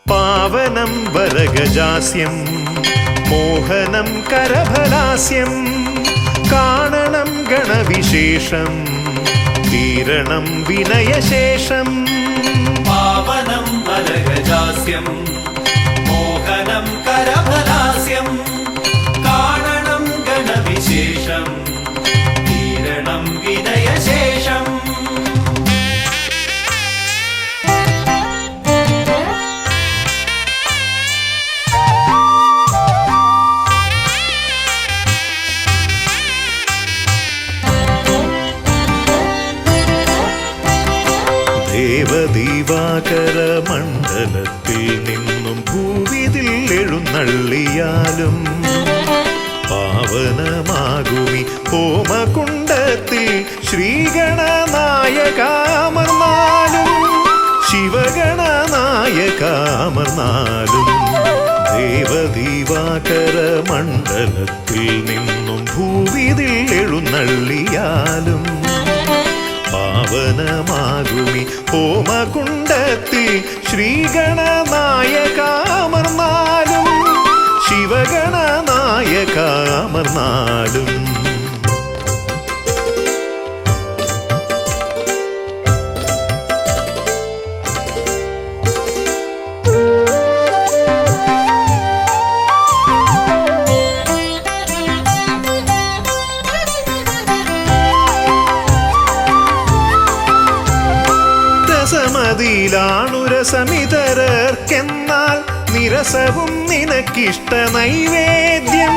പാവനം വരഗജാസ്യം മോഹനം കരഫലാസ്യം കാണണം ഗണവിശേഷം തീരണം വിനയശേഷം. പാവനം വരഗജാസ്യം മോഹനം കരഫലാസ്യം കാണണം ഗണവിശേഷം തീരണം വിനയശേഷം. ദേവദീവാകര മണ്ഡലത്തിൽ നിന്നും ഭൂവിതിൽ എഴുന്നള്ളിയാലും പാവനമാകുമി ഹോമകുണ്ടത്തിൽ ശ്രീഗണനായകാമർന്നാലും ശിവഗണനായകാമർന്നാലും ദേവദീവാകര മണ്ഡലത്തിൽ നിന്നും ഭൂവിതിൽ എഴുന്നള്ളിയാലും പാവനമാകുമി ഹോമകുണ്ടത്തിൽ ശ്രീഗണനായകാമർന്നാലും ശിവഗണനായകാമർന്നാലും. രസമിതരർക്കെന്നാൽ നിരസവും നിനക്കിഷ്ട നൈവേദ്യം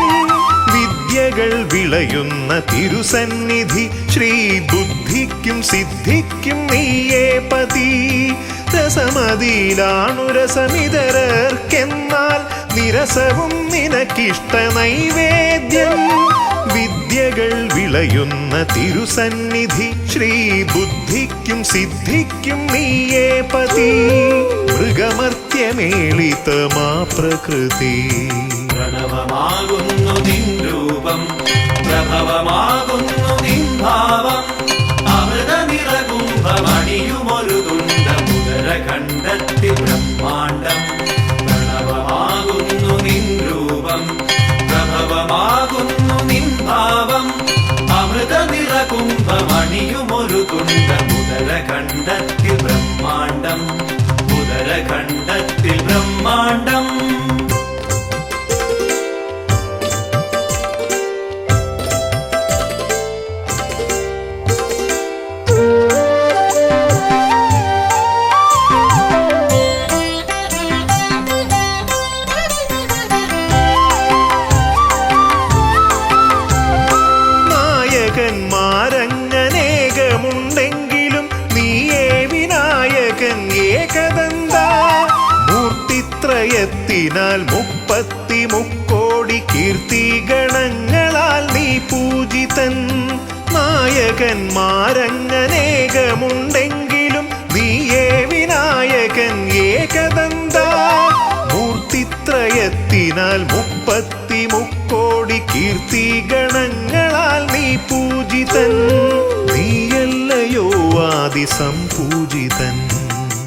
വിദ്യകൾ വിളയുന്ന തിരുസന്നിധി ശ്രീബുദ്ധിക്കും സിദ്ധിക്കും നീയേ പതി. രസമതിയിലാണുരസമിതരർക്കെന്നാൽ നിരസവും നിനക്കിഷ്ട നൈവേദ്യം വിദ്യകൾ വിളയുന്ന തിരുസന്നിധി ശ്രീബുദ്ധിക്കും സിദ്ധിക്കും നീയേ പതി. മൃഗമർത്യമേളിതമാ പ്രകൃതി പ്രണവമാകുന്നു നിൻ രൂപം പ്രഭവമാകുന്നു നിൻ ഭാവം അമൃത നിറകുംഭമണിയുമൊരു തുണ്ട മുതര കണ്ടെത്തി ബ്രഹ്മാണ്ടം. പ്രണവമാകുന്നു നിൻ രൂപം പ്രഭവമാകുന്നു നിൻ ഭാവം അമൃത നിറകുംഭമണിയുമൊരു തുണ്ട മുതര കണ്ടെത്തി ബ്രഹ്മാണ്ടം. മുതര കണ്ടെത്തി ബ്രഹ്മാണ്ടം. നായകന്മാരങ്ങനേകമുണ്ടെങ്കിലും നീയേ വിനായകൻ ഏകദന്ത. മൂർത്തിത്രയത്തിനാൽ 33 കീർത്തിഗണങ്ങളാൽ നീ പൂജിതൻ. നായകന്മാരങ്ങനേകമുണ്ടെങ്കിലും നീയേ വിനായകൻ ഏകദന്ത. മൂർത്തിത്രയത്തിനാൽ 33 കീർത്തിഗണങ്ങളാൽ നീ പൂജിതൻ. നീയല്ലയോ ആദിസംപൂജിതൻ.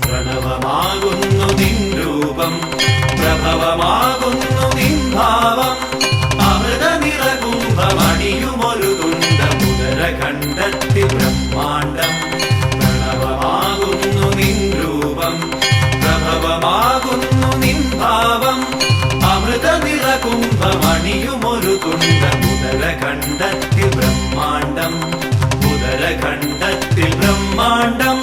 പ്രണവമാകുന്നു നിൻ രൂപം പ്രഭവമാകുന്നു നിൻ ഭാവം അമൃത നിറകുംഭമണിയുമൊരു തുണ്ട മുതര കണ്ടെത്തി ബ്രഹ്മാണ്ടം. പ്രണവമാകുന്നു നിൻ രൂപം പ്രഭവമാകുന്നു നിൻ ഭാവം അമൃത നിറകുംഭമണിയുമൊരു തുണ്ട മുതര കണ്ടെത്തി ബ്രഹ്മാണ്ടം. മുതര കണ്ടെത്തി ബ്രഹ്മാണ്ടം.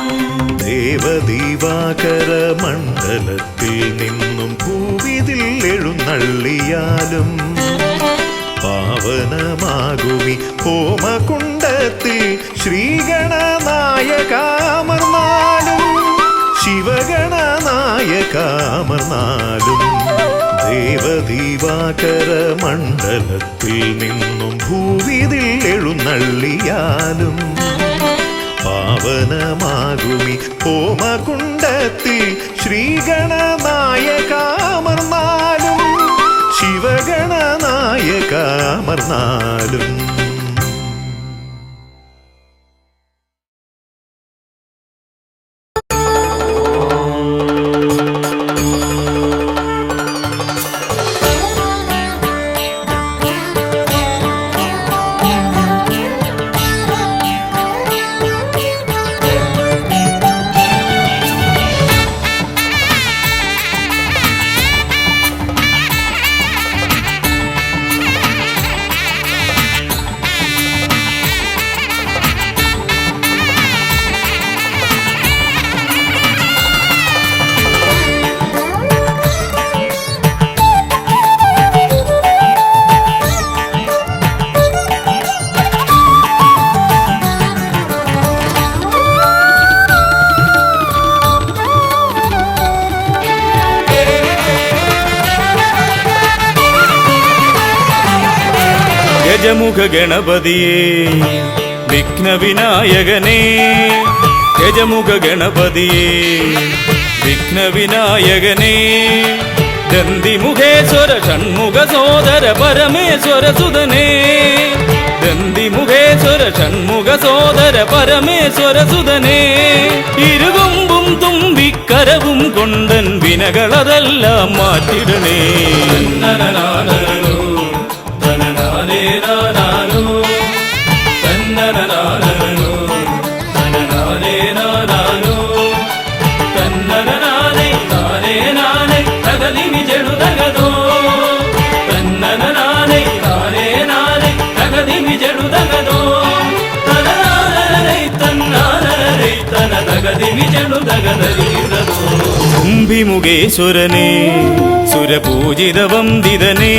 ദേവദീവാകര മണ്ഡലത്തിൽ നിന്നും ഭൂവിതിൽ എഴുന്നള്ളിയാലും പാവനമാകുമി ഹോമകുണ്ടത്തിൽ ശ്രീഗണനായകാമർന്നാലും ശിവഗണനായകാമർന്നാലും. ദേവദീവാകര മണ്ഡലത്തിൽ നിന്നും ഭൂവിതിൽ എഴുന്നള്ളിയാലും പാവനമാകുമി ഹോമകുണ്ടത്തിൽ ശ്രീഗണനായകാമർന്നാലും ശിവഗണനായകാമർന്നാലും. അമർന്നാലും. ഗജമുഖ ഗണപതിയേ വിഘ്നവിനായകനേ, ഗജമുഖ ഗണപതിയേ വിഘ്നവിനായകനേ, ദന്തിമുഖേശ്വര ഷൺമുഖ സോദര പരമേശ്വര സുതനേ, ദന്തിമുഖേശ്വര ഷൺമുഖ സോദര പരമേശ്വര സുതനേ, ഇരുകൊമ്പും തുമ്പിക്കരവും കൊണ്ടൻ വിനകളതെല്ലാം മാറ്റിടണേ. കുംഭിമുഖേശ്വരനേ സുരപൂജിത വന്ദിതനേ,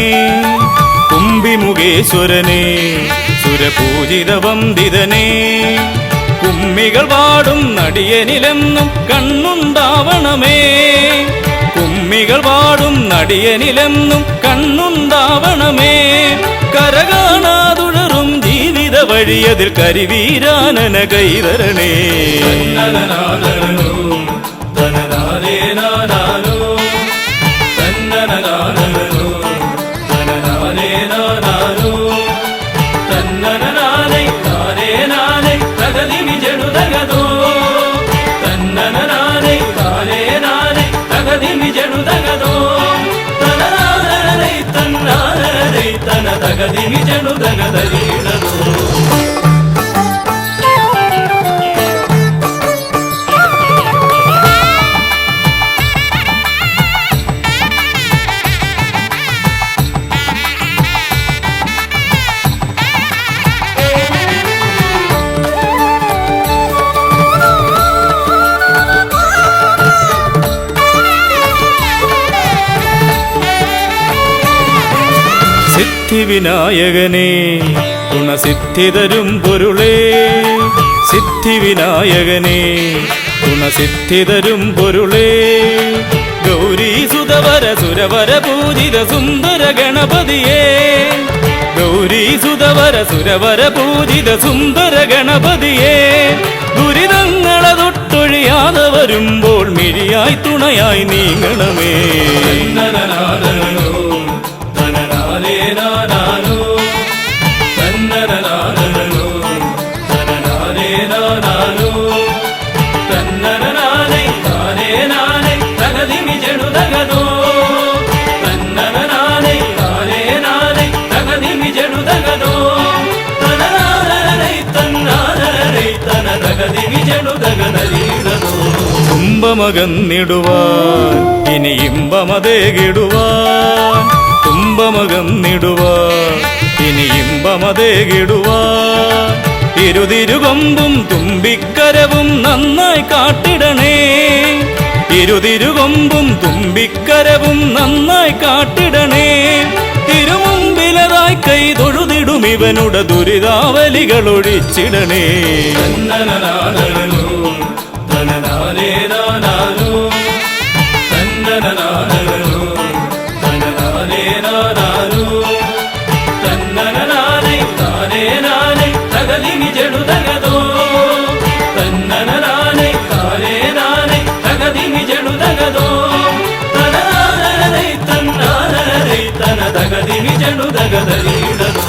കുംഭിമുഖേശ്വരനേ സുരപൂജിത വന്ദിതനേ, കുമ്മികൾ പാടും നടിയനിലെന്നും കണ്ണുണ്ടാവണമേ, കുമ്മികൾ പാടും നടിയനിലെന്നും കണ്ണുണ്ടാവണമേ, കരകാണാതുഴറും ജീവിത വഴിയതിൽ കരിവീരാനന കൈതരണേ. സിദ്ധിവിനായകനേ ഗുണസിദ്ധിതരും പൊരുളേ, സിദ്ധിവിനായകനേ ഗുണസിദ്ധിതരും പൊരുളേ, ഗൗരീസുതവര സുരവര പൂജിത സുന്ദര ഗണപതിയേ, ഗൗരീസുതവര സുരവര പൂജിത സുന്ദര ഗണപതിയേ, ദുരിതങ്ങളെ തൊട്ടൊഴിയാതെ വരുമ്പോൾ മിഴിയായി തുണയായി നീങ്ങണമേ. തുമ്പമകന്നിടുവാൻ ഇനി ഇമ്പമതേകിടുവാൻ, തുമ്പമകന്നിടുവാൻ ഇനി ഇമ്പമതേകിടുവാൻ, ഇരുതിരുകൊമ്പും തുമ്പിക്കരവും നന്നായി കാട്ടിടണേ, ഇരുതിരുകൊമ്പും തുമ്പിക്കരവും നന്നായി കാട്ടിടണേ, തിരുമുമ്പിലതായി കൈ തൊഴുതിടും ഇവനുടെ ദുരിതാവലികൾ ഒഴിച്ചിടണേ. തകതിമി ജണു തകതരീടതോ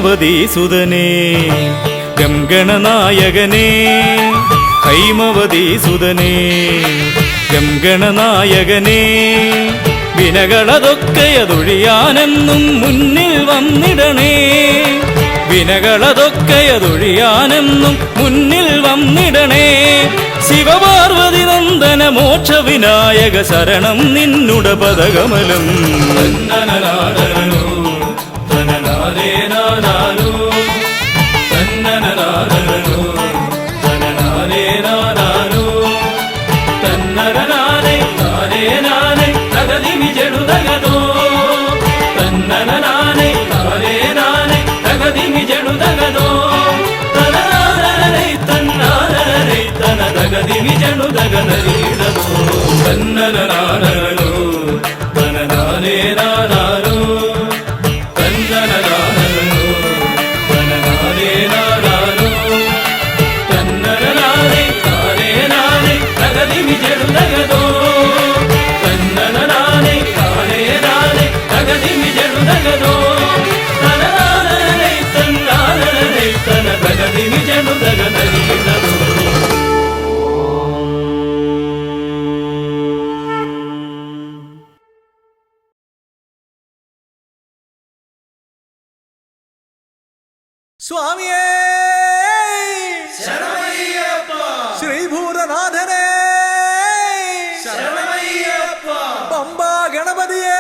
ഹൈമവതി സുതനേ ഗംഗണനായകനേ ഹൈമവതി സുതനേ ഗംഗണനായകനേ വിനകളതൊക്കെയതൊഴിയാനെന്നും മുന്നിൽ വന്നിടണേ വിനകളതൊക്കെയതൊഴിയാനെന്നും മുന്നിൽ വന്നിടണേ ശിവപാർവതി നന്ദന മോക്ഷ വിനായക ശരണം നിന്നുട പദകമലം തന്നനനാദനോ തനനാരേനാനാനോ തന്നനനാദനോ തനനാരേനാനാനോ തന്നരനാരേ നാരേനാനേ തകതിമി ജടുതകതോ തന്നനനാനേ നാരേനാനേ തകതിമി ജടുതകതോ തനനാരേ തന്നാരേ തന തകതിമി ജടുതകനരീടതോ തന്നനനാനോ തനനാരേനാനാനോ തന്നനനാനോ തനനാരേനാനാനോ തന്നനനാരേ നാരേനാനേ തകതിമി ജടുതകതോ തന്നനനാനേ നാരേനാനേ തകതിമി ജടുതകതോ തനനാരേ തന്നാരേ തന തകതിമി ജടുതകനരീടതോ. സ്വാമിയേ ശ്രീഭൂതനാഥനേ പമ്പാ ഗണപതിയേ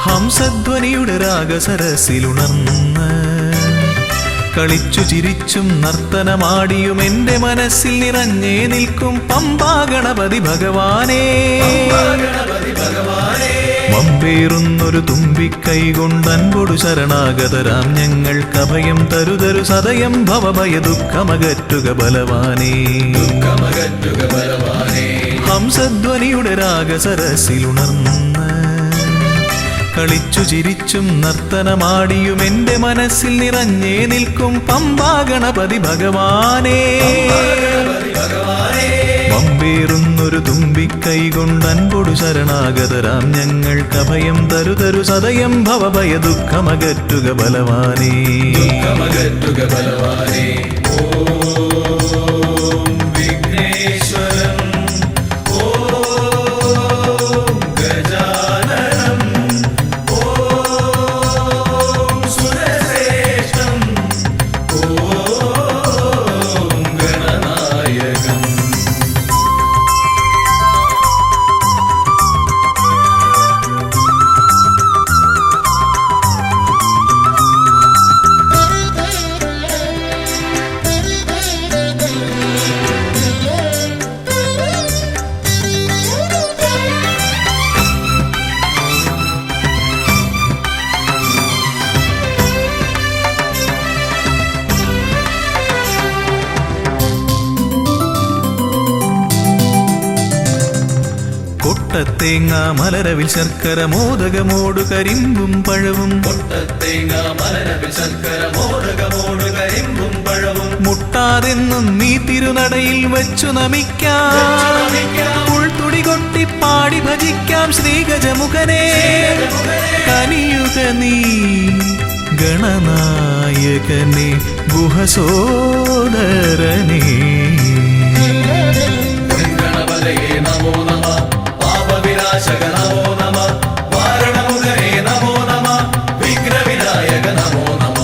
ഹംസധ്വനിയുടെ രാഗസരസിലുണർന്ന് കളിച്ചു ചിരിച്ചും നർത്തനമാടിയും എന്റെ മനസ്സിൽ നിറഞ്ഞേ നിൽക്കും പമ്പാ ഗണപതി ഭഗവാനേ മമ്പേറുന്നൊരു തുമ്പിക്കൈ കൊണ്ടൻപൊടു ശരണാഗതരാം ഞങ്ങൾക്കഭയം തരുതരു സദയം ഭവഭയ ദുഃഖമകറ്റുക ബലവാനേ ഹംസധ്വനിയുടെ രാഗസരസിലുണർന്ന് കളിച്ചു ചിരിച്ചും നർത്തനമാടിയും എന്റെ മനസ്സിൽ നിറഞ്ഞേ നിൽക്കും പമ്പാ ഗണപതി ഭഗവാനേ മമ്പേറുന്നൊരു തുമ്പിക്കൈ കൊണ്ടൻപൊടു ശരണാഗതരാം ഞങ്ങൾക്കഭയം തരുതരു സദയം ഭവഭയ ദുഃഖമകറ്റുക ബലവാനേ ഓം വിഘ്നേശ്വരം കൊട്ടത്തേങ്ങ മലരവിൽ ശർക്കര മോദകമോടു കരിമ്പും പഴവും മുട്ടാതെന്നും നീ തിരുനടയിൽ വെച്ചു നമിക്കാം ഉൾത്തുടി കൊട്ടി പാടി ഭജിക്കാം ശ്രീഗജമുഖനെ കനിയുക നീ ഗണനായകനെ ഗുഹസോദരനേ നമോ നമ പാപവിനാശക നമോ നമ വാരണമുഖനേ നമോ നമ വിഘ്നവിനായക നമോ നമ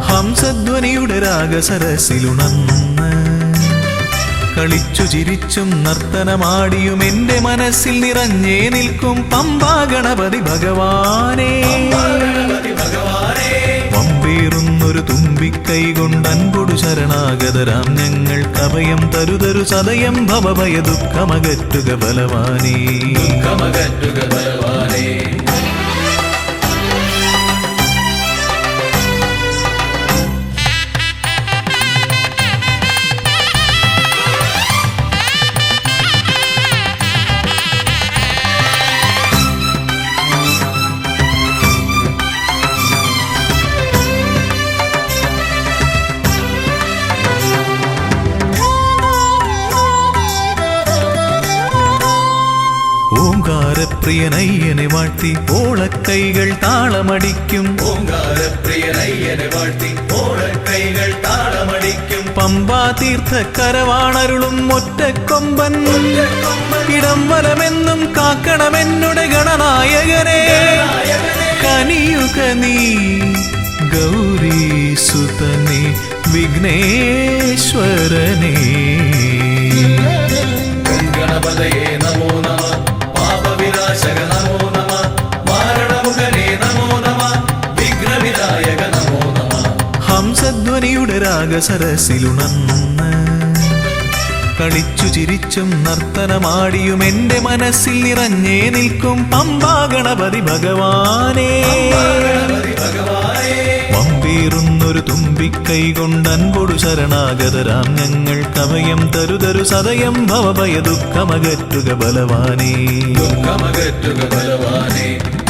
ഹംസധ്വനിയുടെ രാഗസരസിലുണർന്ന് കളിച്ചു ചിരിച്ചും നർത്തനമാടിയും എന്റെ മനസ്സിൽ നിറഞ്ഞേ നിൽക്കും പമ്പാ ഗണപതി ഭഗവാനേ പമ്പേറുന്നു വമ്പേറുന്നൊരു തുമ്പിക്കൈ കൊണ്ടൻപൊടു ശരണാഗതരാം ഞങ്ങൾക്ക് അഭയം തരുതരു സദയം ഭവഭയ ദുഃഖമകറ്റുക ബലവാനേ. ഓംകാരപ്രിയനയ്യനെ വാഴ്ത്തി ഓളക്കൈകൾ താളമടിക്കും. ഓംകാരപ്രിയനയ്യനെ വാഴ്ത്തി ഓളക്കൈകൾ താളമടിക്കും. പമ്പാ തീർത്ഥക്കരവാണരുളും ഒറ്റക്കൊമ്പൻ ഇടം വലമെന്നും കാക്കണമെന്നുടെ ഗണനായകനെ. കനിയുക നീ ഗൗരീസുതനെ വിഘ്നേശ്വരനെ. ഗണപതയേ നമോ നമ, പാപവിനാശക നമോ നമ, മാരണമുഖനേ നമോ നമ, വിഘ്നവിനായക നമോ നമ. ഹംസധ്വനിയുടെ രാഗസരസിലുണർന്ന് കളിച്ചു ചിരിച്ചും നർത്തനമാടിയും എന്റെ മനസ്സിൽ നിറഞ്ഞേ നിൽക്കും പമ്പാ ഗണപതി ഭഗവാനേ. വമ്പേറുന്നൊരു തുമ്പിക്കൈ കൊണ്ടൻപൊടു ശരണാഗതരാം ഞങ്ങൾക്ക് അഭയം തരുതരു സദയം ഭവഭയ ദുഃഖമകറ്റുക ബലവാനേ.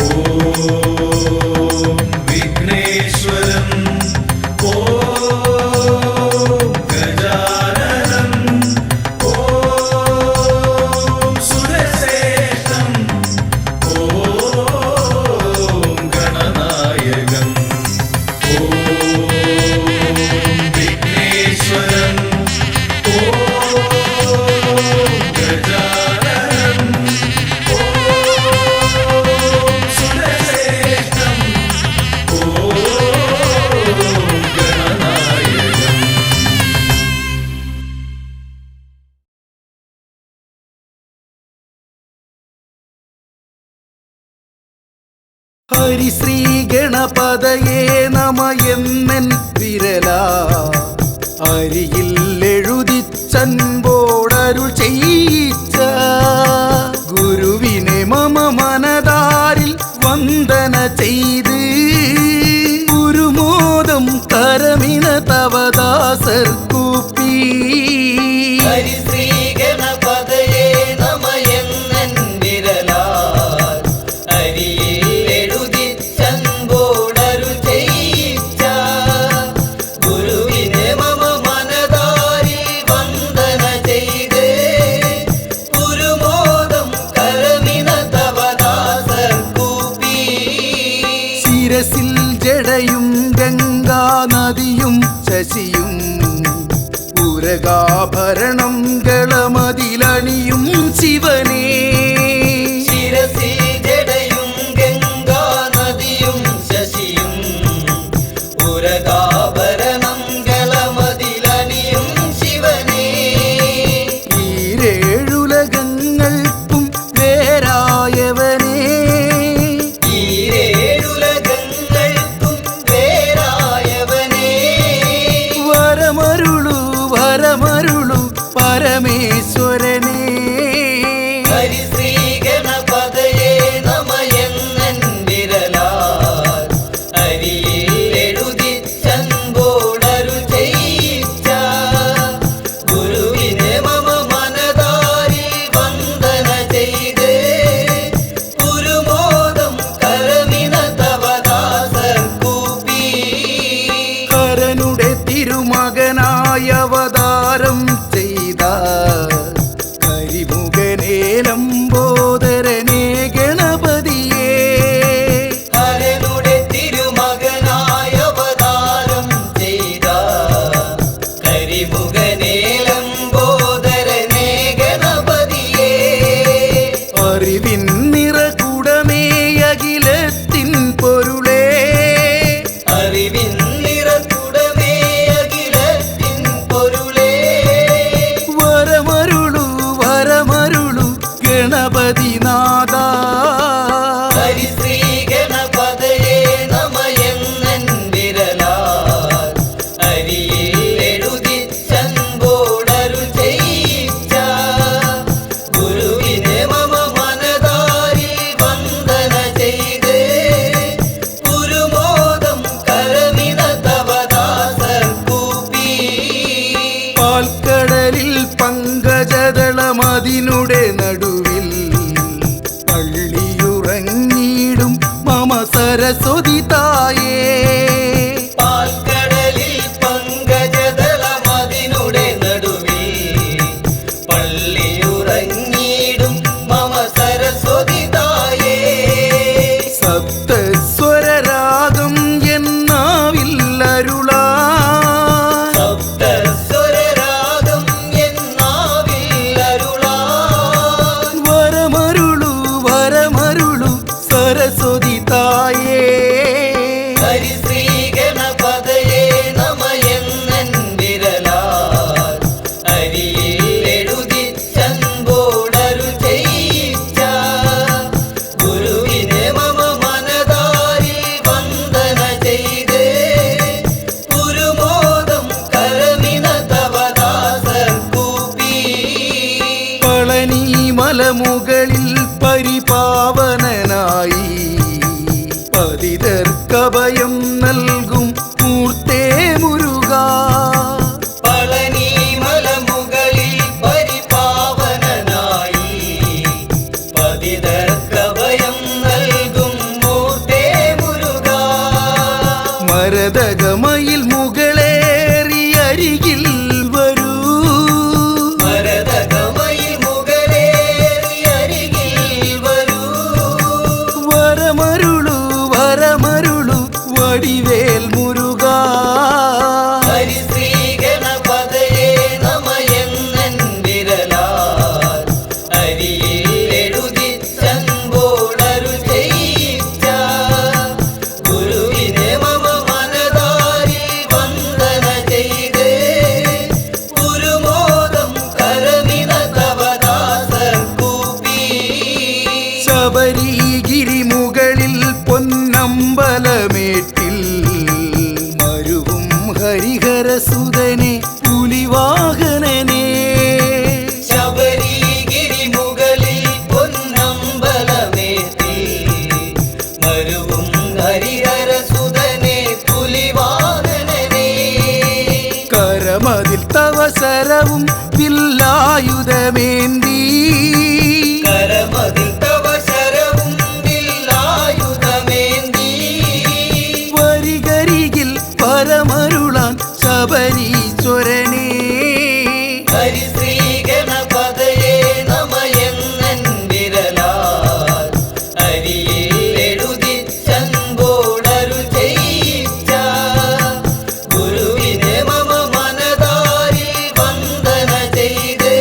ഓം വിഘ്നേശ്വരം, ഓം ഗജാനനം, ഓം സുരശ്രേഷ്ഠം, ഓം ഗണനായകം. ഓം വിഘ്നേശ്വരം, ഓം ഗജാനനം, ഓം സുരശ്രേഷ്ഠം, ഓം ഗണനായകം. ഹരിശ്രീ ഗണപതയേ നമ എന്നൻ വിരല അരിയിൽ എഴുതിച്ചൻപോടരുൾ ചെയ്യിച്ച ഗുരുവിനെ മമ മനതാരിൽ വന്ദന ചെയ്ത് ഗുരുമോദം കരമിന തവദാസർ കൂപ്പി. ഹരിശ്രീ ഗണപതയേ നമ എന്നൻ വിരലാൽ അരിയിൽ എഴുതിച്ചൻപോടരുൾ ചെയ്യിച്ച ഗുരുവിനെ മമ മനതാരിൽ വന്ദന ചെയ്ത് ഗുരുമോദം കരമിന തവദാസർ കൂപ്പി. ശിരസിൽ ജടയും ഗംഗാ നദിയും ശശിയും ഉരകാഭരണം ഗളമതിലണിയും ശിവനേ. ശിരസിൽ ജടയും ഗംഗാ നദിയും ശശിയും ഉരകാഭരണം ഗളമതിലണിയും ശിവനേ. ഈരേഴുലകങ്ങൾക്കും വേരായവനേ. ഈരേഴുലകങ്ങൾക്കും വേരായവനേ. വരമരുളു വരമരുളു പരമേശ്വരനേ. ഹരിശ്രീ ഗണപതയേ നമ എന്നൻ വിരലാൽ അരിയിൽ എഴുതിച്ചൻപോടരുൾ ചെയ്യിച്ച ഗുരുവിനെ മമ മനതാരിൽ വന്ദന ചെയ്ത് ഗുരുമോദം കരമിന തവദാസർ കൂപ്പി. കരനുടെ തിരുമകനായ അവതാരം ചെയ്ത കരിമുഖനേലംബോദരനേ ഗണപതിയേ. ഹരനുടെ തിരുമകനായ അവതാരം ചെയ്ത കരിമുഖനേലംബോദരനേ ഗണപതിയേ. അറിവിൻ നിറകുടമേ അഖിലത്തിൻ പൊരുളേ. അറിവിൻ നിറകുടമേ അഖിലത്തിൻ പൊരുളേ. വരമരുളു പാൽക്കടലിൽ പങ്കജദളമതിനുടെ നടുവിൽ പള്ളിയുറങ്ങിയിടും മമ സരസ്വതി തായേ. പാൽക്കടലിൽ പങ്കജദളമതിനുടെ നടുവിൽ പള്ളിയുറങ്ങിയിടും മമ സരസ്വതി തായേ. സപ്തസ്വരരാഗം എന്നാവില്ലരുളാൻ സപ്തസ്വരരാഗം എന്നാവില്ലരുളാൻ വരമരുളു വരമരുളു സരസ്വതി തായേ. ഹരിശ്രീ ഗണപതയേ നമയെന്നൻ വിരലാൽ അരിയിൽ എഴുതിച്ചൻപോടരു ചെയ്യിച്ച ഗുരുവിനെ മമ മനതാരിൽ വന്ദന ചെയ്ത് ഗുരുമോദം കരമിന തവദാസർ കൂപ്പി. പളനി മലമുകളിൽ പരിപാവനനായി പതിതർക്കഭയം നൽകും മൂർത്തേ മുരുകാ. പളനി മലമുകളിൽ പരിപാവനനായി പതിതർക്കഭയം നൽകും മൂർത്തേ മുരുകാ. മരതകമയിൽ മുകളേറി അരികിൽ വരൂ മരതകമയിൽ മുകളേറി അരികിൽ വരൂ. വരമരുളു വരമരുളു വടിവേൽ മുരുകാ. ഹരിശ്രീ ഗണപതയേ നമയെന്നൻ വിരലാൽ അരിയിൽ എഴുതിച്ചൻപോടരു ചെയ്യിച്ച ഗുരുവിനെ മമ മനതാരിൽ വന്ദന ചെയ്ത് ഗുരുമോദം കരമിന തവദാസർ കൂപ്പി. ശബരിഗിരി മുകളിൽ പൊന്നമ്പലമേട്ടിൽ മരുവും ഹരിഹരസുതനെ പുലിവാഹനനെ. ശബരിഗിരി മുകളിൽ പൊന്നമ്പലമേറ്റി മരുവും ഹരിഹരസുതനെ പുലിവാഹനനെ. കരമതിൽ തവ ശരവും വില്ലായുധമേന്തി കരമതിൽ തവ ശരവും വില്ലായുധമേന്തി. വരികരികിൽ പരമരുളാൻ ശബരീശ്വരനെ. ഹരിശ്രീ ഗണപതയേ നമയെന്നൻ വിരലാൽ അരിയിൽ എഴുതിച്ചൻപോടരു ചെയ്യിച്ച ഗുരുവിനെ മമ മനതാരിൽ വന്ദന ചെയ്ത്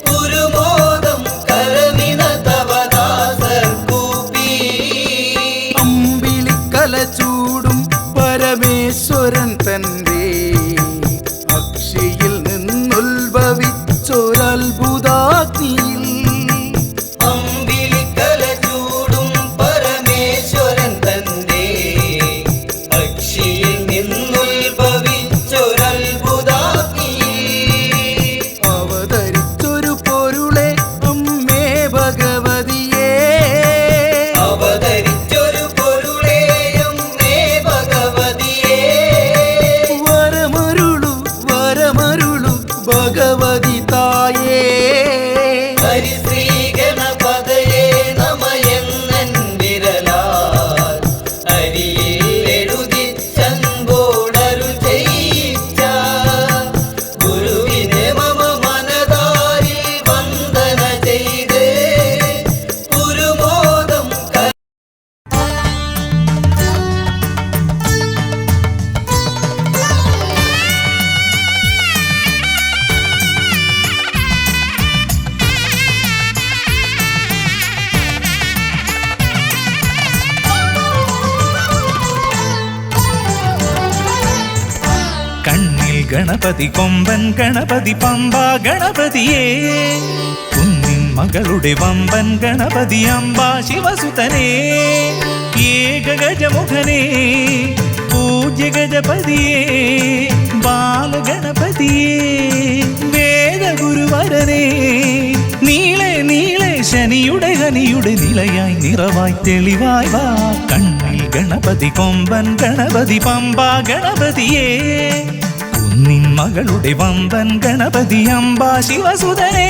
ഗുരുമോദം കരമിന തവദാസർ കൂപ്പി. അമ്പിളിക്കല ചൂടും പരമേശ്വരൻ തന്റെ അക്ഷിയിൽ നിന്നുത്ഭവിച്ചൊരത്ഭുതാഗ്നിയിൽ അമ്പിളിക്കല ചൂടും പരമേശ്വരൻ തന്റെ അക്ഷിയിൽ നിന്നുത്ഭവിച്ചൊരത്ഭുതാഗ്നിയിൽ അവതരിച്ചൊരു പൊരുളെ അമ്മേ ഭഗവതിയേ. അവതരിച്ചൊരു പൊരുളേയും മേ ഭഗവതിയേ. വരമരുളു വരമരുളു ഭഗവതി തായേ. ഹരിശ്രീ ഗണപതയേ നമയെന്നൻ വിരലാൽ അരിയിൽ എഴുതിച്ചൻപോടരു ചെയ്യിച്ച ഗുരുവിനെ മമ മനതാരിൽ വന്ദന ചെയ്ത് ഗുരുമോദം കണ്ണിൽ ഗണപതി കൊമ്പൻ ഗണപതി പമ്പാ ഗണപതിയേ. കുന്നിൻ മകളുടെ വമ്പൻ ഗണപതി അംബാ ശിവസുതനേ. ഏകഗജമുഖനേ പൂജ്യ ഗജപതിയേ. ബാലഗണപതിയേ വേദഗുരുവരനേ. നീളെ നീളെ ശനിയുടെ ഹനിയുടെ നിലയായി നിറവായി തെളിവായി വാ. കണ്ണിൽ ഗണപതി കൊമ്പൻ ഗണപതി പമ്പാ ഗണപതിയേ. കുന്നിൻ മകളുടെ വമ്പൻ ഗണപതി അംബാ ശിവസുതനേ.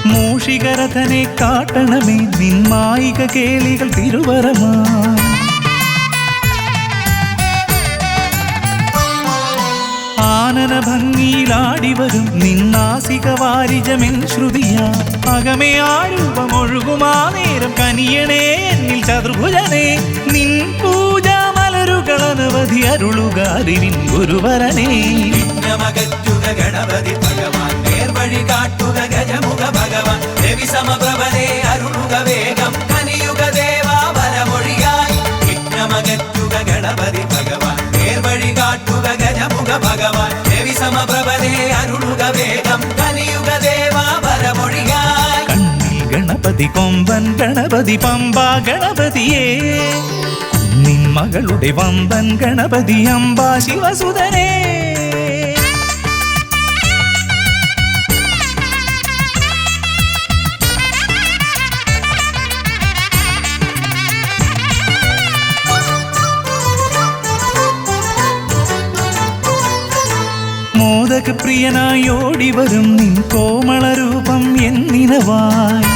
മൂഷികരഥനെ കാട്ടണമേ നിന്മായിക കേളികൾ തിരുവരമാ. ആനന ഭംഗിയിലാടിവരും നിന്നാസിക വാരിജമെൻ ശ്രുതിയാ. അകമേ ആരൂപമൊഴുകുമാ നേരം കനിയണേ എന്നിൽ ചതുർഭുജനേ. നിൻ പൂജാ മലരുകൾ അനവധി അരുളുകാരിൻ ഗുരുവരനേ. വിഘ്നമകറ്റുക ഗണപതി ഭഗവാൻ നേർവഴി കാട്ടുക ഗജമുഖ ഭഗവാൻ രവി സമപ്രഭനെ അരുളുക വേഗം കനിയുക ദേവാ വരമൊഴിയായി. വിഘ്നമകറ്റുക ഗണപതി ഭഗവാൻ നേർവഴി കാട്ടുക ഗജമുഖ ഭഗവാൻ രവി സമപ്രഭനെ അരുളുക വേഗം കനിയുക ദേവാ വരമൊഴിയായി. കണ്ണിൽ ഗണപതി കൊമ്പൻ ഗണപതി പമ്പാ ഗണപതിയേ. നിൻ മകളുടെ വമ്പൻ ഗണപതി അംബാ ശിവസുതനേ. മോദക പ്രിയനായി ഓടിവരും നിൻ കോമളരൂപം എന്നിനവായി.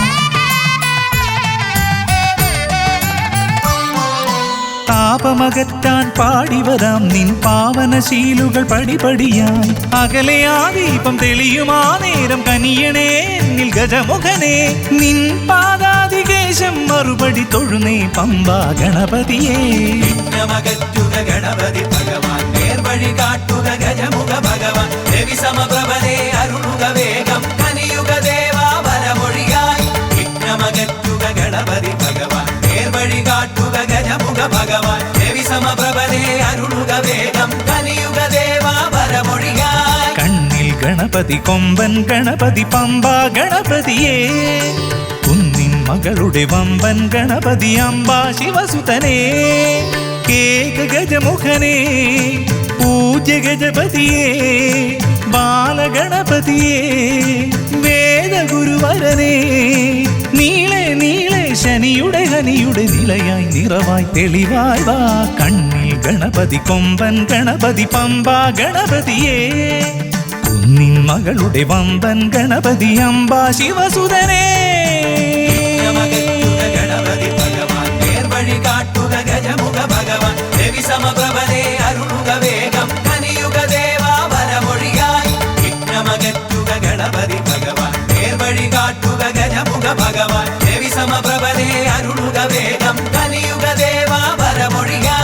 താപമകറ്റാൻ പാടിവരാം നിൻ പാവനശീലുകൾ പടിപടിയായി. അകലെ ആ ദീപം തെളിയുമാ നേരം കനിയണേ എന്നിൽ ഗജമുഖനേ. നിൻ പാദാതികേശം മറുപടി തൊഴുന്നേ പമ്പാ ഗണപതിയേ. വിഘ്നമകറ്റുക ഗണപതി ഭഗവാൻ നേർവഴി കാട്ടുക ഗജമുഖ ഭഗവാൻ രവി സമപ്രഭനെ അരുളുക വേഗം കനിയുക ദേവാ വരമൊഴിയായി. വിഘ്നമകറ്റുക ഗണപതി ഭഗവാൻ നേർവഴി കാട്ടുക ഗജമുഖ ഭഗവാൻ രവി സമപ്രഭനെ അരുളുക വേഗം കനിയുക ദേവാ വരമൊഴിയായി. കണ്ണിൽ ഗണപതി കൊമ്പൻ ഗണപതി പമ്പാ ഗണപതിയേ. കുന്നിൻ മകളുടെ വമ്പൻ ഗണപതി അംബാ ശിവസുതനേ. കേക ഗജമുഖനേ പൂജ്യ ഗജപതിയേ. ബാലഗണപതിയേ വേദഗുരുവരനേ. നീളെ നീളെ ശനിയുടെ ഹനിയുടെ നിലയായി നിറവായി തെളിവായി വാ. കണ്ണിൽ ഗണപതി കൊമ്പൻ ഗണപതി പമ്പാ ഗണപതിയേ. കുന്നിൻ മകളുടെ വമ്പൻ ഗണപതി അംബാ ശിവസുതനേ. വിഘ്നമകറ്റുക ഗണപതി ഭഗവാൻ നേർവഴി കാട്ടുക ഗജമുഖ ഭഗവാൻ രവി സമപ്രഭനെ അരുളുക വേഗം കനിയുക ദേവാ വരമൊഴിയായി. വിഘ്നമകറ്റുക ഗണപതി ഭഗവാൻ നേർവഴി കാട്ടുക ഗജമുഖ ഭഗവാൻ രവി സമപ്രഭനെ അരുളുക വേഗം കനിയുക ദേവാ വരമൊഴിയായി.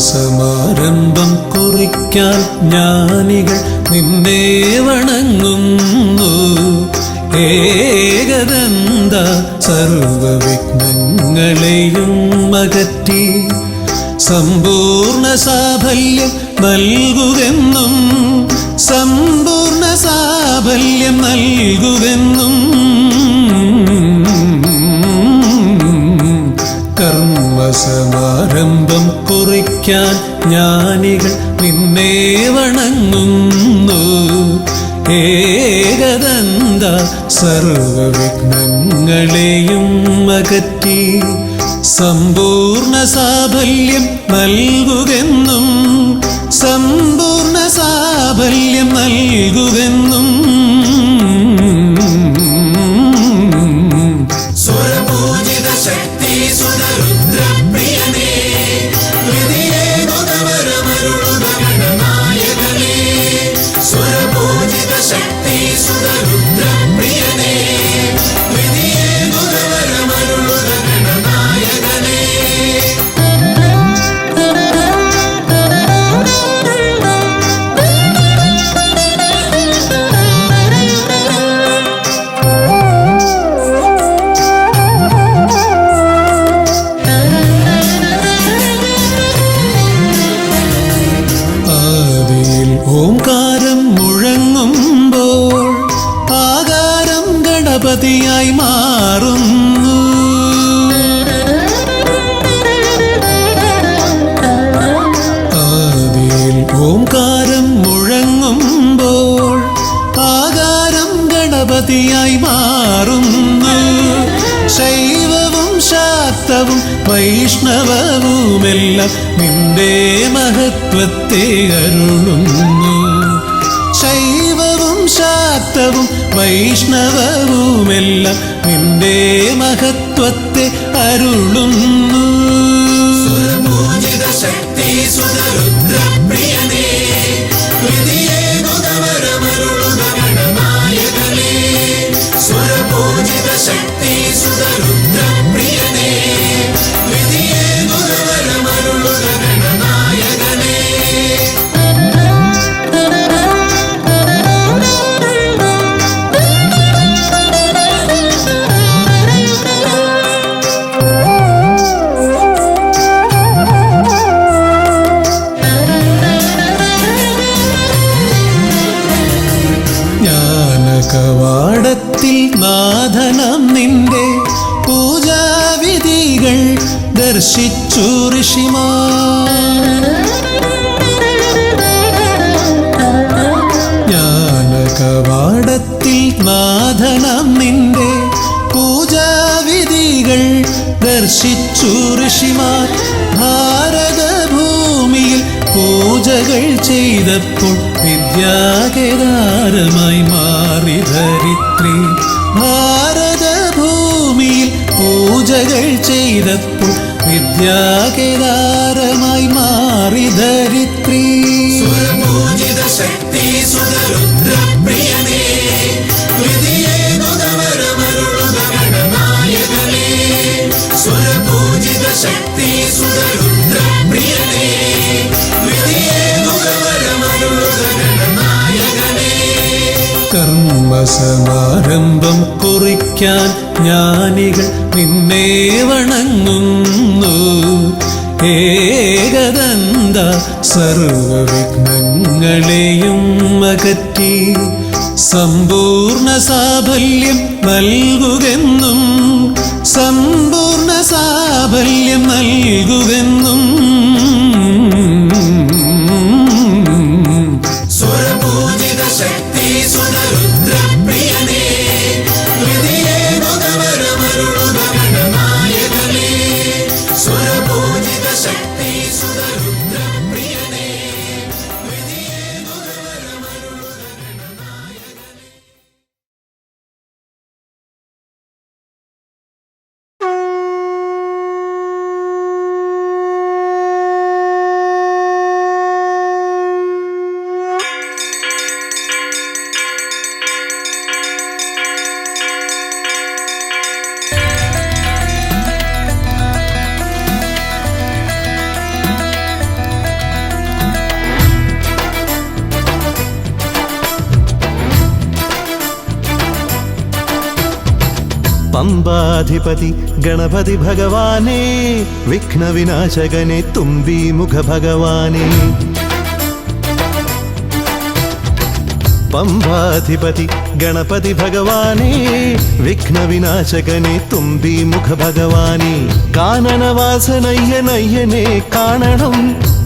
സമാരംഭം കുറിക്കാൻ ജ്ഞാനികൾ നിന്നെ വണങ്ങുന്നു. ഏകദന്ത സർവവിഘ്നങ്ങളെയും അകറ്റി സമ്പൂർണ്ണ സാഫല്യം നൽകുകെന്നും സമ്പൂർണ്ണ സാഫല്യം നൽകുകെന്നും കർമ്മസമാരംഭം കുറിക്കാൻ ജ്ഞാനികൾ നിന്നെ വണങ്ങുന്നു. ഏകദന്ത സർവവിഘ്നങ്ങളെയും അകറ്റി സമ്പൂർണ്ണ സാഫല്യം നൽകുകെന്നും സമ്പൂർണ്ണ സാഫല്യം നൽകുകെന്നും ഗണപതിയായി മാറുന്നു. ആദിയിൽ ഓംകാരം മുഴങ്ങുമ്പോൾ ആകാരം ഗണപതിയായി മാറുന്നു. ശൈവവും ശാക്തവും വൈഷ്ണവവുമെല്ലാം നിന്റെ മഹത്വത്തെ അരുളുന്നു. ശൈവവും ശാക്തവും വൈഷ്ണവവുമെല്ലാം നിന്റെ മഹത്വത്തെ അരുളുന്നു. ശക്തി സുതരുദ്രപ്രിയനേ ഗണനായകനേ സ്വരപൂജിത ശക്തി സുതരുദ്രപ്രിയനേ ഗണനായകനേ. കവാടത്തിൽ നാഥനം നിന്റെ പൂജാവിധികൾ ദർശിച്ചു ഋഷിമാർ. ജ്ഞാനകവാടത്തിൽ നാഥനം നിന്റെ പൂജാവിധികൾ ദർശിച്ചു ഋഷിമാർ. ഭാരതഭൂമിയിൽ പൂജകൾ ചെയ്തപ്പോൾ വിദ്യാകേദാരമായി മാറി ധരിത്രി. ഭാരതഭൂമിയിൽ പൂജകൾ ചെയ്തപ്പോൾ വിദ്യാകേദാരമായി മാറി ധരിത്രി. പൂജിത ശക്തി സുതരുദ്രപ്രിയനേ ഗണനായകനേ സ്വരപൂജിത ശക്തി സുതരുദ്രപ്രിയനേ കർമ്മസമാരംഭം കുറിക്കാൻ ജ്ഞാനികൾ നിന്നെ വണങ്ങുന്നു. ഏകദന്ത സർവവിഘ്നങ്ങളെയും അകറ്റി സമ്പൂർണ്ണ സാഫല്യം നൽകുകെന്നും സമ്പൂർണ്ണ സാഫല്യം നൽകുകെന്നും. സ്വരപൂജിത ശക്തി സുതരുദ്രപ്രിയനേ ഗണനായകനേ സ്വരപൂജിത ശക്തി സുതരുദ്രപ്രിയനേ. പമ്പാധിപതി ഗണപതി ഭഗവാനേ വിഘ്നവിനാശകനെ തുമ്പി മുഖ ഭഗവാനേ. പമ്പാധിപതി ഗണപതി ഭഗവാനേ വിഘ്നവിനാശകനെ തുമ്പി മുഖ ഭഗവാനേ. കാനനവാസനയ്യനയ്യനെ കാണണം,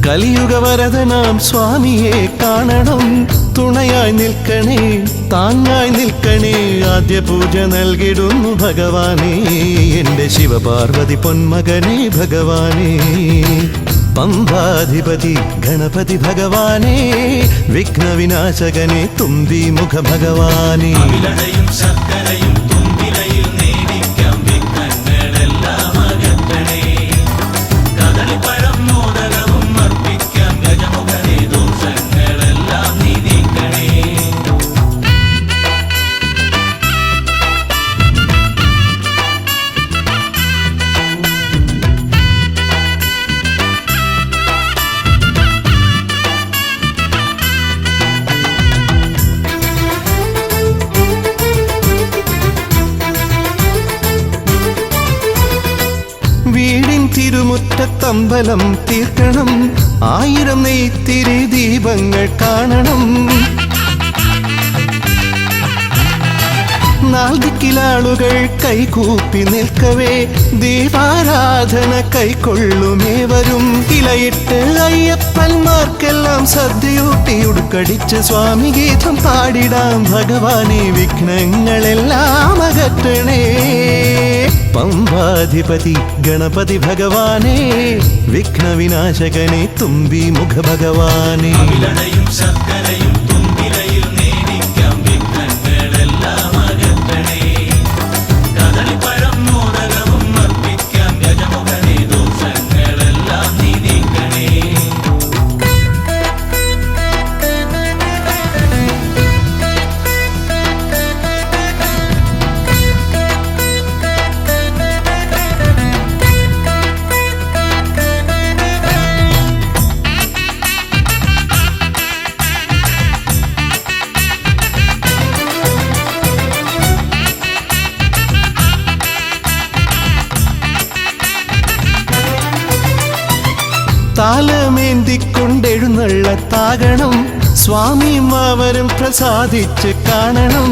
കലിയുഗവരദനാം സ്വാമിയെ കാണണം. തുണയായി നിൽക്കണേ, താങ്ങായി നിൽക്കണേ, ആദ്യ പൂജ നൽകിടുന്നു ഭഗവാനേ. എൻ്റെ ശിവപാർവതി പൊന്മകനേ ഭഗവാനേ. പമ്പാധിപതി ഗണപതി ഭഗവാനേ വിഘ്നവിനാശകനെ തുമ്പി മുഖ ഭഗവാനേ. ശർക്കരയും തുമ്പിലയിൽ നേടിക്കാം വിഘ്നങ്ങളെല്ലാം അകറ്റണേ. കദളിപ്പഴം മോദകവും അർപ്പിക്കാം ഗജമുഖനെ ദോഷങ്ങളെല്ലാം നീ നീക്കണേ. വീടിൻ തിരുമുറ്റത്തമ്പലം തീർക്കണം, 1000 നെയ്ത്തിരി ദീപങ്ങൾ കാണണം. നാൽദിക്കിലാളുകൾ കൈകൂപ്പി നിൽക്കവേ ദീപാരാധന കൈക്കൊള്ളുമേവരും ഇലയിട്ട് അയ്യപ്പന്മാർക്കെല്ലാം സദ്യയൂട്ടി ഉടുക്കടിച്ച് സ്വാമി ഗീതം പാടിടാം ഭഗവാനെ വിഘ്നങ്ങളെല്ലാം അകറ്റണേ പമ്പാധിപതി ഗണപതി ഭഗവാനെ വിഘ്നവിനാശകനെ തുമ്പി മുഖ ഭഗവാനെ ഇലടയും ശർക്കരയും തുമ്പിലയിൽ നേടിക്കാം വിഘ്നങ്ങളെല്ലാം അകറ്റണേ കദളിപ്പഴം മോദകവും അർപ്പിക്കാം ഗജമുഖനെ ദോഷങ്ങളെല്ലാം നീ നീക്കണേ താലമേന്തിക്കൊണ്ടെഴുന്നള്ളത്താകണം സ്വാമിയും അവരും പ്രസാദിച്ച് കാണണം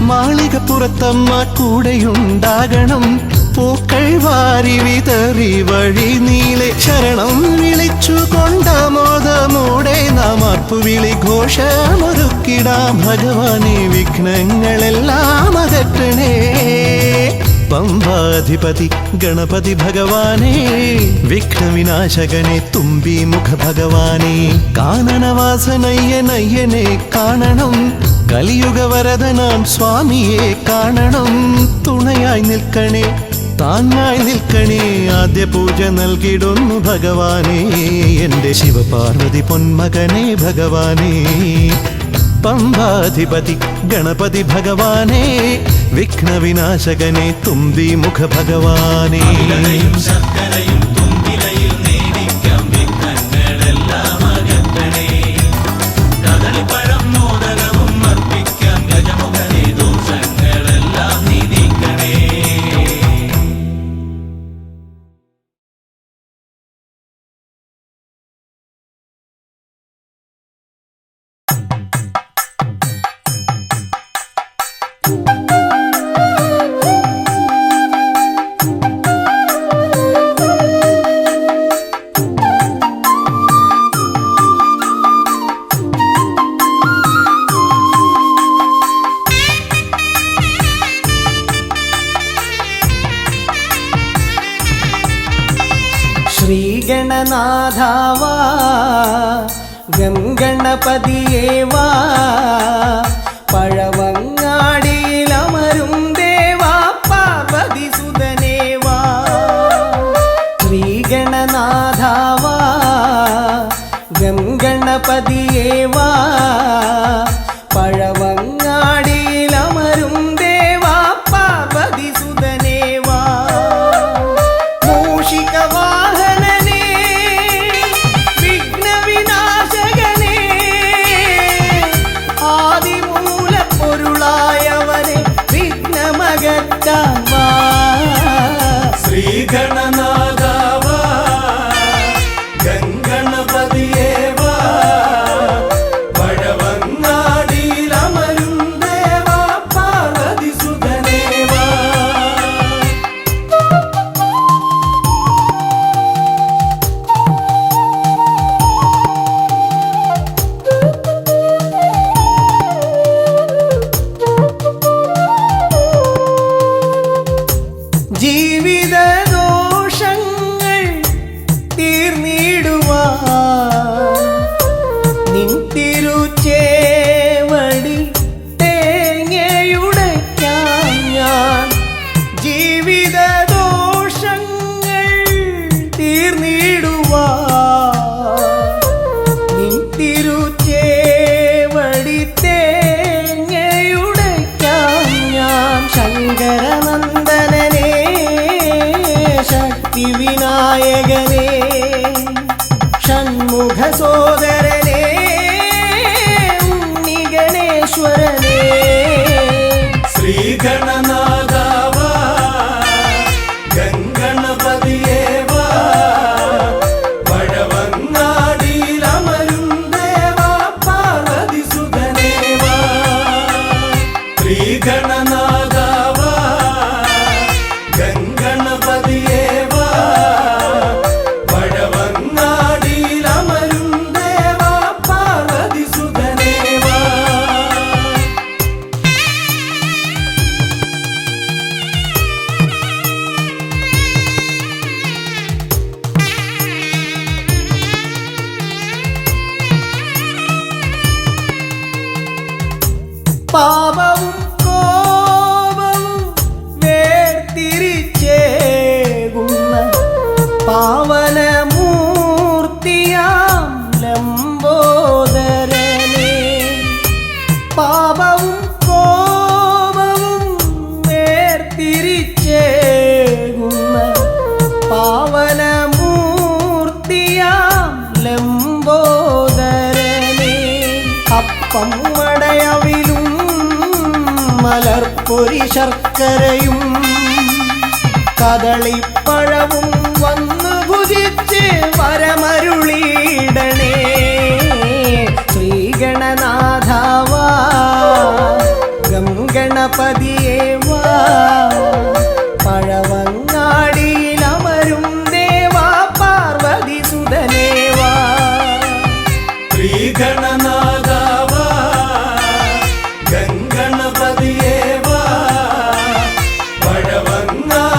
മാളികപ്പുറത്തമ്മ കൂടെയുണ്ടാകണം പൂക്കൾ വാരി വിതറി വഴി നീളെ ശരണം വിളിച്ചു കൊണ്ടാമോദമോടെ നാം അർപ്പുവിളി ഘോഷമൊരുക്കിടാം ഭഗവാനെ വിഘ്നങ്ങളെല്ലാം അകറ്റണേ പമ്പാധിപതി ഗണപതി ഭഗവാനെ വിഘ്നവിനാശകനെ തുമ്പി മുഖ ഭഗവാനെ കാനനവാസനയ്യനയ്യനെ കാണണം കലിയുഗവരദനാം സ്വാമിയെ കാണണം തുണയായി നിൽക്കണേ താങ്ങായി നിൽക്കണേ ആദ്യ പൂജ നൽകിടുന്നു ഭഗവാനെ എൻ്റെ ശിവപാർവതി പൊന്മകനെ ഭഗവാനെ പമ്പാധിപതി ഗണപതി ഭഗവാനെ വിഘ്നവിനാശകനെ തുമ്പി മുഖ ഭഗവാനെ ഇലടയും ശർക്കരയും തുമ്പിലയിൽ നേടിക്കാം വിഘ്നങ്ങളെല്ലാം അകറ്റണേ കദളിപ്പഴം മോദകവും അർപ്പിക്കാം ഗജമുഖനെ ദോഷങ്ങളെല്ലാം നീ നീക്കണേ ശ്രീഗണനാഥാവാ ഗംഗണപതിയേവാ പഴവങ്ങാടിയിലമരും ദേവാ പാർവതി സുതനേവാ ശ്രീഗണനാഥാവാ ഗംഗണപതിയേവാ പഴവങ്ങാടിയിലമരും ദേവാ പാർവതി സുതനേവാ മൂഷികവാഹനനേ വിഘ്നവിനാശകനേ ആദിമൂലപ്പൊരുളായവനെ വിഘ്നമകറ്റാൻ വാ ശ്രീഗണനാഥാവാ ഗംഗണപതിയേവാ പഴവങ്ങാടിയിലമരും ദേവാ പാർവതി സുതനേവാ ജീവിത ദോഷങ്ങൾ തീർന്നിടുവാൻ നിൻ തിരുച്ചേവടി തേങ്ങയുടയ്ക്കാൻ ഞാൻ ജീവിത ദോഷങ്ങൾ തീർന്നിടുവാൻ നിൻ തിരുച്ചേവടി തേങ്ങയുടയ്ക്കാൻ ഞാൻ ശങ്കരനന്ദനനേ ശക്തി വിനായകനേ ഷൺമുഖ സോദരനേ ഉണ്ണി ഗണേശ്വരനേ ശ്രീഗണനാഥാവാ ഗംഗണപതിയേവാ പഴവങ്ങാടിയിലമരും ദേവാ പാർവതി സുതനേവാ ശ്രീഗണനാഥാവാ ഗംഗണപതിയേവാ പഴവങ്ങാടിയിലമരും ദേവാ പാർവതി സുതനേവാ. പാപവും കോപവും വേർതിരിച്ചേകുന്ന പാവനമൂർത്തിയാം ലംബോദരനെ. പാപവും കോപവും വേർതിരിച്ചേകുന്ന പാവനമൂർത്തിയാം ലംബോദരനെ. അപ്പം മടയവിലും മലർപ്പൊരി ശർക്കരയും കദളിപ്പഴവും വന്നു ഭുജിച്ച് വരമരുളിയിടണേ. ശ്രീഗണനാഥാവാ ഗംഗണപതിയേവാ പഴവങ്ങാടിയിലമരും ദേവാ പാർവതി സുതനേവാ. ശ്രീഗണനാഥാവാ ഗംഗണപതിയേവാ പഴവങ്ങാടിയിലമരും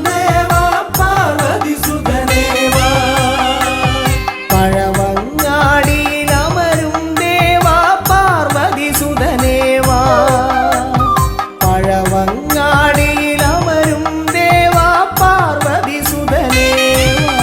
ദേവാ പാർവതി സുതനേവാ. പഴവങ്ങാടിയിലമരും ദേവാ പാർവതി സുതനേവാ. പഴവങ്ങാടിയിലമരും ദേവാ പാർവതി സുതനേവാ.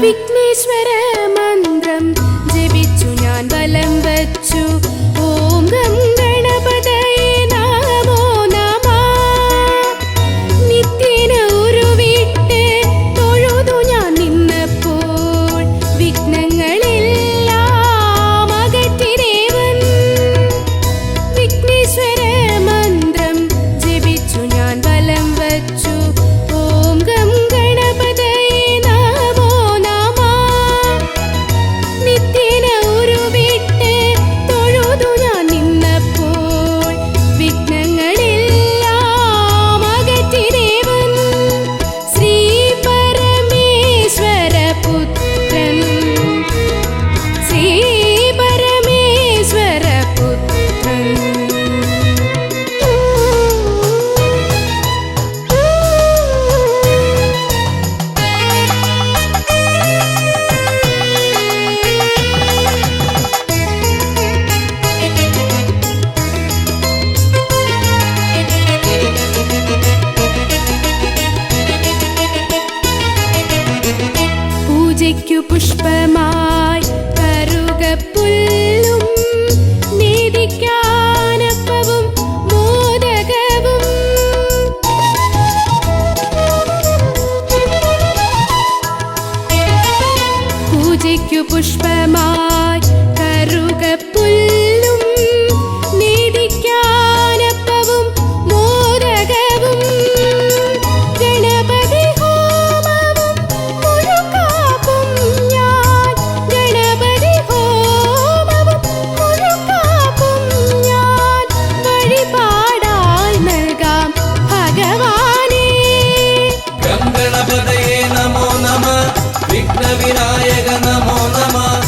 വിഘ്നേശ്വര മന്ത്രം ജപിച്ചു ഞാൻ വലം വച്ചു. ഓം ഗം ഗണപതയേ നമോ നമഃ. നിത്യേന ഉരുവിട്ട് തൊഴുതു ഞാൻ നിന്നപ്പോൾ വിഘ്നങ്ങളെല്ലാം അകറ്റി ദേവൻ. വിഘ്നേശ്വര മന്ത്രം ജപിച്ചു ഞാൻ വലം വച്ചു. ഓം ഗം ഗണപതയേ നമോ നമഃ. നിത്യേന ഉരുവിട്ട് തൊഴുതു ഞാൻ നിന്നപ്പോൾ വിഘ്നങ്ങളെല്ലാം അകറ്റി ദേവൻ. ശ്രീ പരമേശ്വര പുത്രൻ. ശ്രീ പരമേശ്വര പുത്രൻ. പൂജയ്ക്കു പുഷ്പമായി കറുകപ്പുല്ലും നീതിക്കാനപ്പവും മോദകവും. പൂജയ്ക്കു പുഷ്പമായി കറുകപ്പുല്ലും നീതിക്കാനപ്പവും മോദകവും. ഗണപതി ഹോമവും മുഴുക്കാപ്പും ഞാൻ. ഗണപതി ഹോമവും മുഴുക്കാപ്പും ഞാൻ വഴിപാടായി നൽകാം ഭഗവാനേ. ഗംഗണപതയേ നമോ നമഃ. വിഘ്നവിനായക നമോ നമഃ.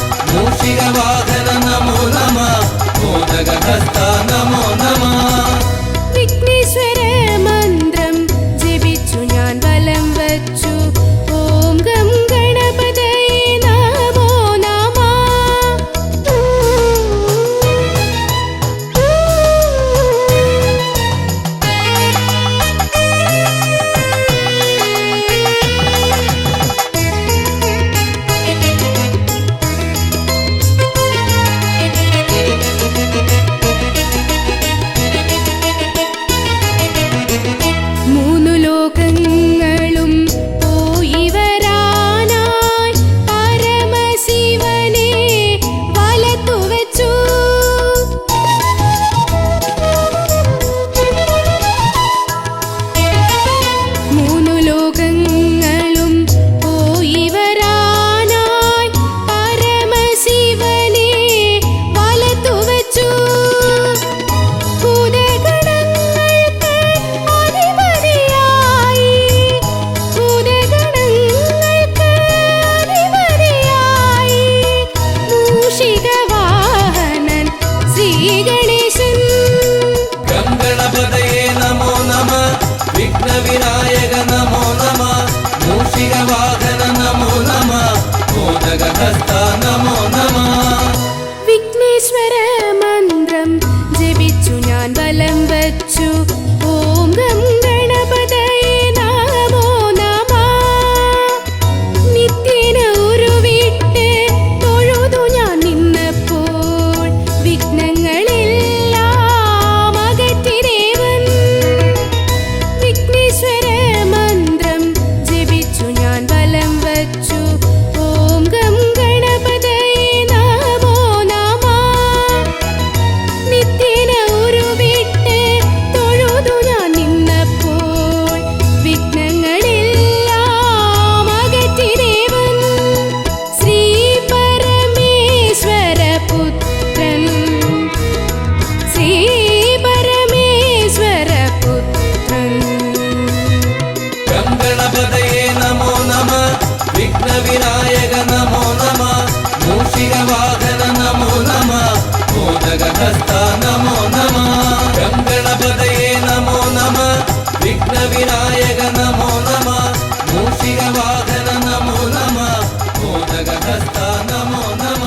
മോദകഹസ്ത നമോ നമ ഗംഗണപതയേ നമോ നമ വിഘ്നവിനായക നമോ നമ മൂഷികവാഹന നമോ നമ മോദകഹസ്ത നമോ നമ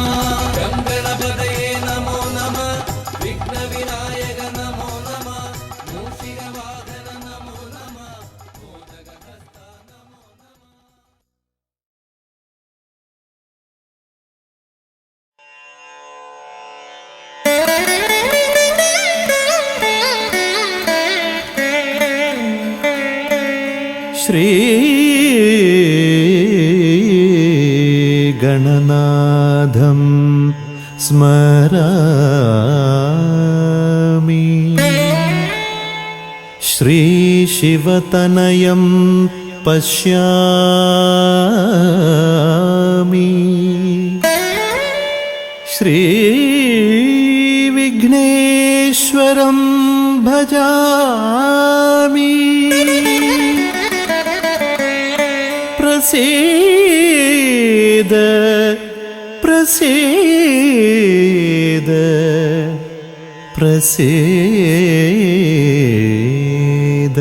ഗംഗണപതയേ നമോ നമ വിഘ്നവിനായക നമോ നമ മൂഷികവാഹന നമോ നമ മോദകഹസ്ത നമോ നമ. ശ്രീ ഗണനാഥം സ്മരാമി ശ്രീ ശിവതനയം പശ്യാമി ശ്രീ വിഘ്നേശ്വരം ഭജാമി പ്രസീദ പ്രസീദ പ്രസീദ